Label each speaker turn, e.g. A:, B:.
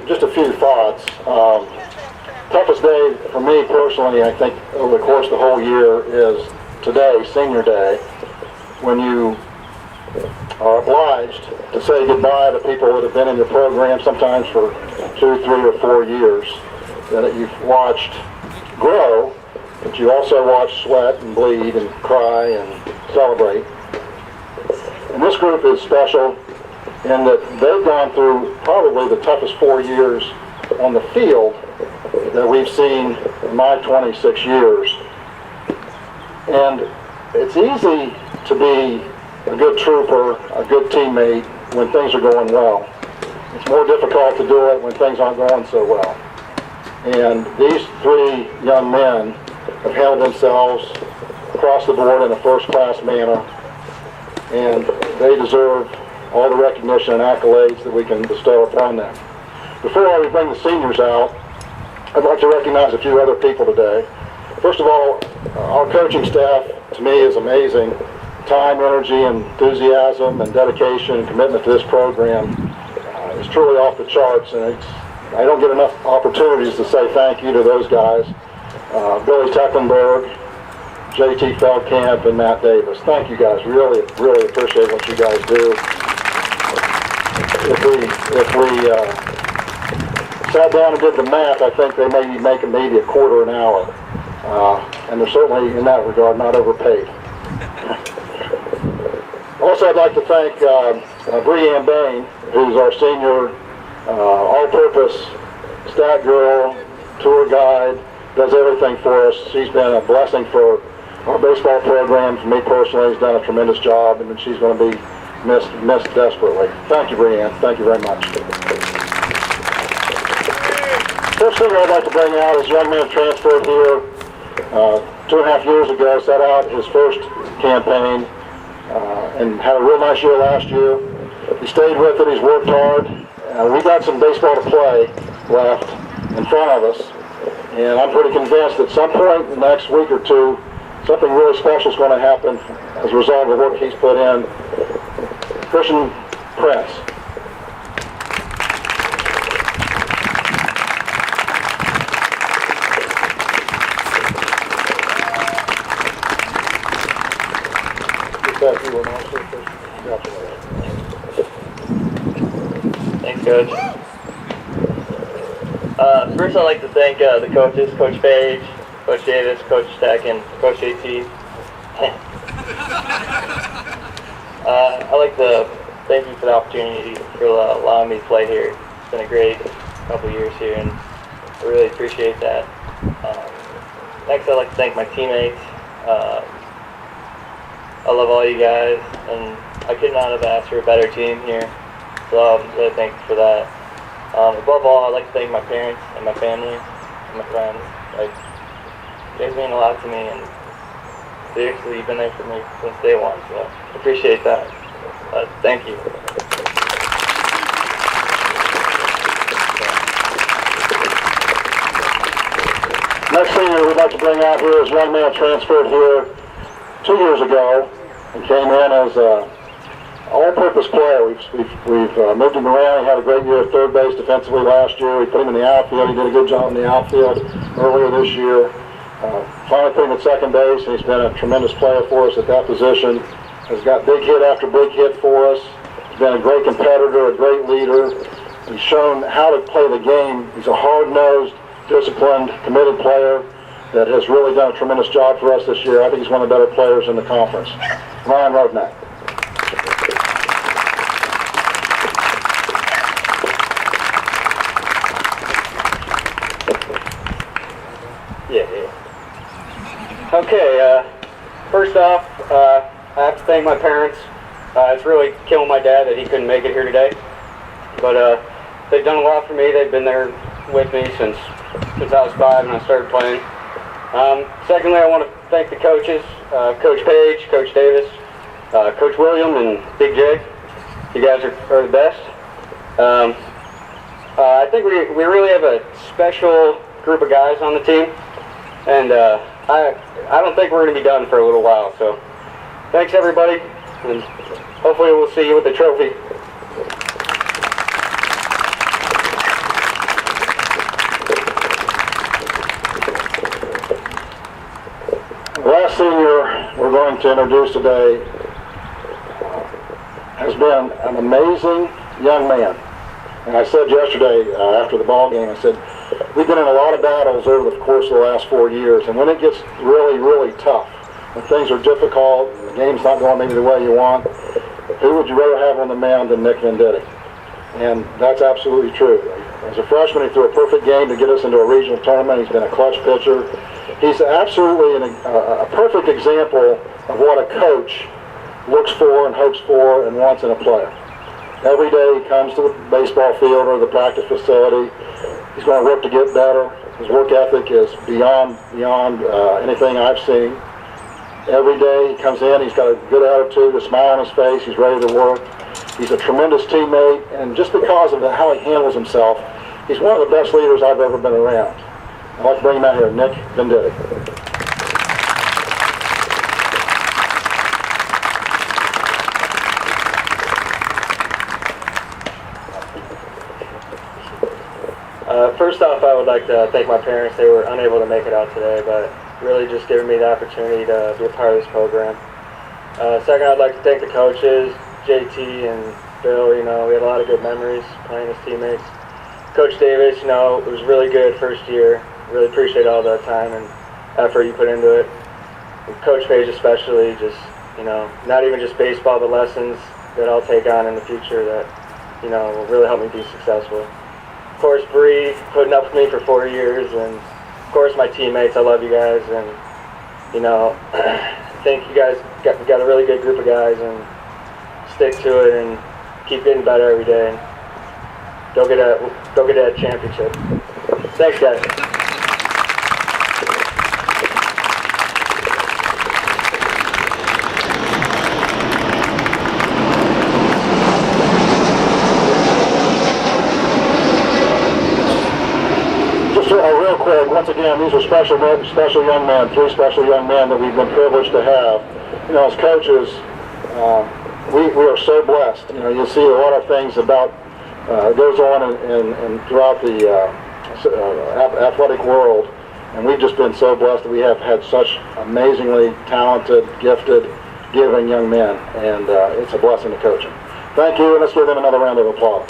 A: just a few thoughts. Toughest day for me personally, I think, over the course of the whole year is today, Senior Day, when you are obliged to say goodbye to people that have been in your program sometimes for 2, 3, or 4 years that you've watched grow, but you also watch sweat and bleed and cry and celebrate. And this group is special in that they've gone through probably the toughest 4 years on the field that we've seen in my 26 years. And it's easy to be a good trooper, a good teammate when things are going well. It's more difficult to do it when things aren't going so well. And these 3 young men have handled themselves across the board in a first-class manner, and they deserve all the recognition and accolades that we can bestow upon them. Before we bring the seniors out, I'd like to recognize a few other people today. First of all, our coaching staff, to me, is amazing. Time, energy, enthusiasm, and dedication and commitment to this program is truly off the charts, and I don't get enough opportunities to say thank you to those guys. Billy Tecklenburg, JT Feldkamp, and Matt Davis. Thank you guys. Really, really appreciate what you guys do. If we sat down and did the math, I think they may be making maybe a quarter an hour. And they're certainly, in that regard, not overpaid. Also, I'd like to thank Breanne Bain, who's our senior all-purpose stat girl, tour guide, does everything for us. She's been a blessing for our baseball program. For me personally, has done a tremendous job, and she's going to be missed desperately. Thank you, Breanne. Thank you very much. First thing I'd like to bring out is a young man transferred here 2.5 years ago, set out his first campaign and had a real nice year last year. He stayed with it. He's worked hard. We got some baseball to play left in front of us, and I'm pretty convinced at some point in the next week or two, something really special is going to happen as a result of the work he's put in. Christian Prince.
B: Thanks, Coach. First, I'd like to thank the coaches, Coach Page, Coach Davis, Coach Steck, and Coach JT. I'd like to thank you for the opportunity for allowing me to play here. It's been a great couple years here, and I really appreciate that. Next, I'd like to thank my teammates. I love all you guys, and I could not have asked for a better team here, so I'm really thankful for that. Above all, I'd like to thank my parents and my family and my friends. Like, you guys mean a lot to me, and seriously, you've been there for me since day one, so I appreciate that. Thank you.
A: Next thing we'd like to bring out here is one man transferred here 2 years ago and came in as an all-purpose player. We've moved him around. He had a great year at third base defensively last year. We put him in the outfield. He did a good job in the outfield earlier this year. Finally put him at second base, and he's been a tremendous player for us at that position. Has got big hit after big hit for us. He's been a great competitor, a great leader. He's shown how to play the game. He's a hard-nosed, disciplined, committed player that has really done a tremendous job for us this year. I think he's one of the better players in the conference. Ryan Rovnak.
C: Okay, first off, I have to thank my parents. It's really killing my dad that he couldn't make it here today. But they've done a lot for me. They've been there with me since I was 5 and I started playing. Secondly, I want to thank the coaches, Coach Page, Coach Davis, Coach William, and Big J. You guys are the best. I think we really have a special group of guys on the team, and I don't think we're going to be done for a little while. So thanks, everybody, and hopefully we'll see you with the trophy.
A: The last senior we're going to introduce today has been an amazing young man. And I said yesterday after the ball game, I said, we've been in a lot of battles over the course of the last 4 years, and when it gets really, really tough, when things are difficult, and the game's not going maybe the way you want, who would you rather have on the mound than Nick Venditti? And that's absolutely true. As a freshman, he threw a perfect game to get us into a regional tournament. He's been a clutch pitcher. He's absolutely a perfect example of what a coach looks for and hopes for and wants in a player. Every day he comes to the baseball field or the practice facility. He's going to work to get better. His work ethic is beyond anything I've seen. Every day he comes in, he's got a good attitude, a smile on his face, he's ready to work. He's a tremendous teammate, and just because of how he handles himself, he's one of the best leaders I've ever been around. I'd like to bring him out here, Nick Venditti.
B: First off, I would like to thank my parents. They were unable to make it out today, but really just giving me the opportunity to be a part of this program. Second, I'd like to thank the coaches, JT and Bill. You know, we had a lot of good memories playing as teammates. Coach Davis, you know, it was really good first year. Really appreciate all the time and effort you put into it. And Coach Page especially, just, you know, not even just baseball, but lessons that I'll take on in the future that, you know, will really help me be successful. Of course, Bree, putting up with me for 4 years, and of course my teammates. I love you guys, and, you know, I think you guys got a really good group of guys, and stick to it and keep getting better every day, and go get a championship. Thanks, guys.
A: Real quick, once again, these are special young men, 3 special young men that we've been privileged to have. You know, as coaches, we are so blessed. You know, you see a lot of things about goes on and throughout the athletic world, and we've just been so blessed that we have had such amazingly talented, gifted, giving young men, and it's a blessing to coach them. Thank you, and let's give them another round of applause.